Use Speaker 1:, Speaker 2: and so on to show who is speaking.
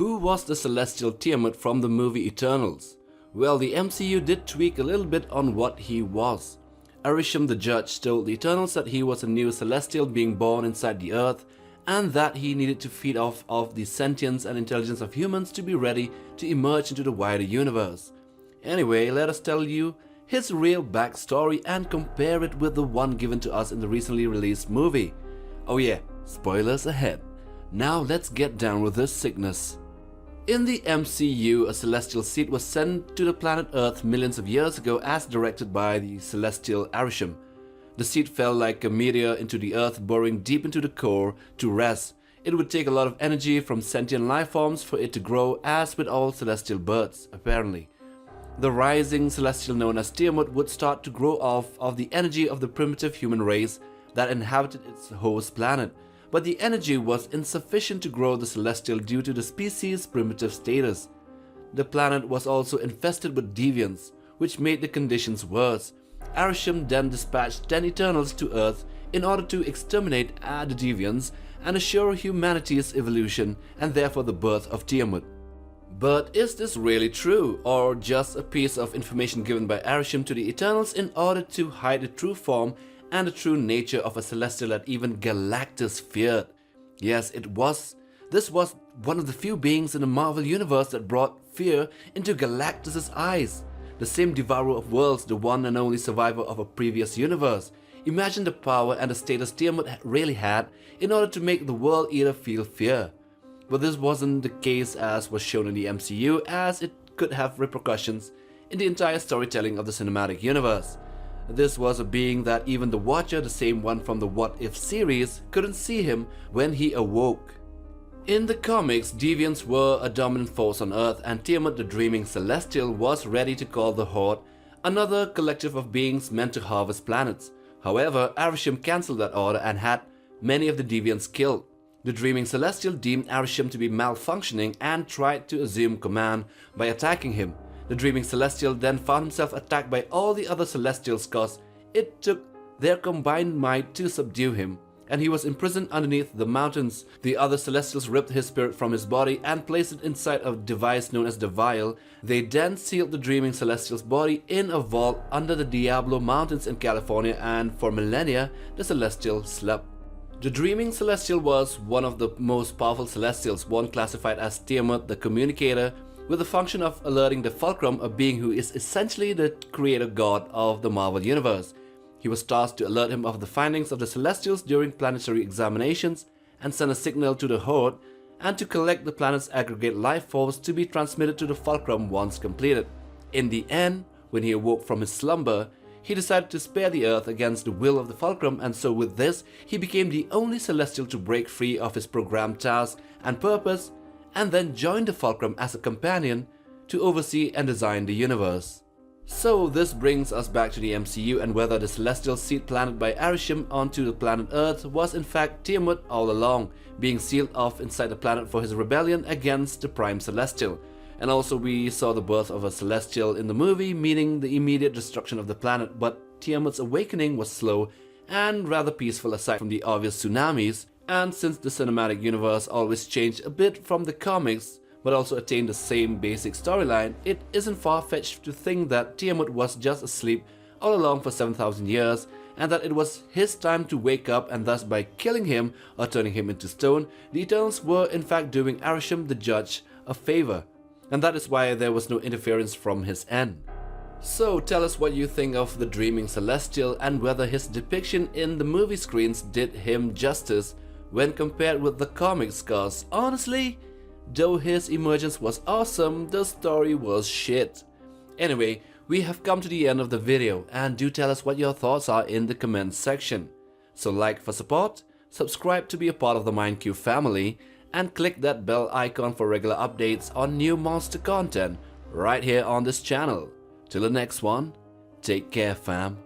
Speaker 1: Who was the Celestial Tiamut from the movie Eternals? Well, the MCU did tweak a little bit on what he was. Arishem the Judge told the Eternals that he was a new Celestial being born inside the Earth, and that he needed to feed off of the sentience and intelligence of humans to be ready to emerge into the wider universe. Anyway, let us tell you his real backstory and compare it with the one given to us in the recently released movie. Oh yeah, spoilers ahead. Now let's get down with this sickness. In the MCU, a celestial seed was sent to the planet Earth millions of years ago as directed by the Celestial Arishem. The seed fell like a meteor into the Earth, burrowing deep into the core to rest. It would take a lot of energy from sentient lifeforms for it to grow, as with all celestial births, apparently. The rising celestial known as Tiamut would start to grow off of the energy of the primitive human race that inhabited its host planet. But the energy was insufficient to grow the celestial due to the species' primitive status. The planet was also infested with Deviants, which made the conditions worse. Arishem then dispatched 10 Eternals to Earth in order to exterminate the Deviants and assure humanity's evolution and therefore the birth of Tiamut. But is this really true, or just a piece of information given by Arishem to the Eternals in order to hide the true form and the true nature of a Celestial that even Galactus feared? Yes, it was. This was one of the few beings in the Marvel Universe that brought fear into Galactus' eyes. The same devourer of worlds, the one and only survivor of a previous universe. Imagine the power and the status Tiamut really had in order to make the World Eater feel fear. But this wasn't the case as was shown in the MCU, as it could have repercussions in the entire storytelling of the cinematic universe. This was a being that even the Watcher, the same one from the What If series, couldn't see him when he awoke. In the comics, Deviants were a dominant force on Earth, and Tiamut the Dreaming Celestial was ready to call the Horde, another collective of beings meant to harvest planets. However, Arishem cancelled that order and had many of the Deviants killed. The Dreaming Celestial deemed Arishem to be malfunctioning and tried to assume command by attacking him. The Dreaming Celestial then found himself attacked by all the other Celestials cause it took their combined might to subdue him, and he was imprisoned underneath the mountains. The other Celestials ripped his spirit from his body and placed it inside a device known as the Vial. They then sealed the Dreaming Celestial's body in a vault under the Diablo Mountains in California, and for millennia the Celestial slept. The Dreaming Celestial was one of the most powerful Celestials, one classified as Tiamut the Communicator, with the function of alerting the Fulcrum, a being who is essentially the creator god of the Marvel Universe. He was tasked to alert him of the findings of the Celestials during planetary examinations and send a signal to the Horde, and to collect the planet's aggregate life force to be transmitted to the Fulcrum once completed. In the end, when he awoke from his slumber, he decided to spare the Earth against the will of the Fulcrum, and so with this, he became the only Celestial to break free of his programmed task and purpose, and then joined the Fulcrum as a companion to oversee and design the universe. So this brings us back to the MCU and whether the Celestial seed planted by Arishem onto the planet Earth was in fact Tiamut all along, being sealed off inside the planet for his rebellion against the Prime Celestial. And also we saw the birth of a Celestial in the movie, meaning the immediate destruction of the planet, but Tiamut's awakening was slow and rather peaceful aside from the obvious tsunamis. And since the cinematic universe always changed a bit from the comics, but also attained the same basic storyline, it isn't far-fetched to think that Tiamut was just asleep all along for 7,000 years, and that it was his time to wake up, and thus by killing him or turning him into stone, the Eternals were in fact doing Arishem the Judge a favor, and that is why there was no interference from his end. So tell us what you think of the Dreaming Celestial and whether his depiction in the movie screens did him justice when compared with the comics, cause honestly, though his emergence was awesome, the story was shit. Anyway, we have come to the end of the video, and do tell us what your thoughts are in the comments section. So like for support, subscribe to be a part of the MindQ family, and click that bell icon for regular updates on new monster content right here on this channel. Till the next one, take care fam.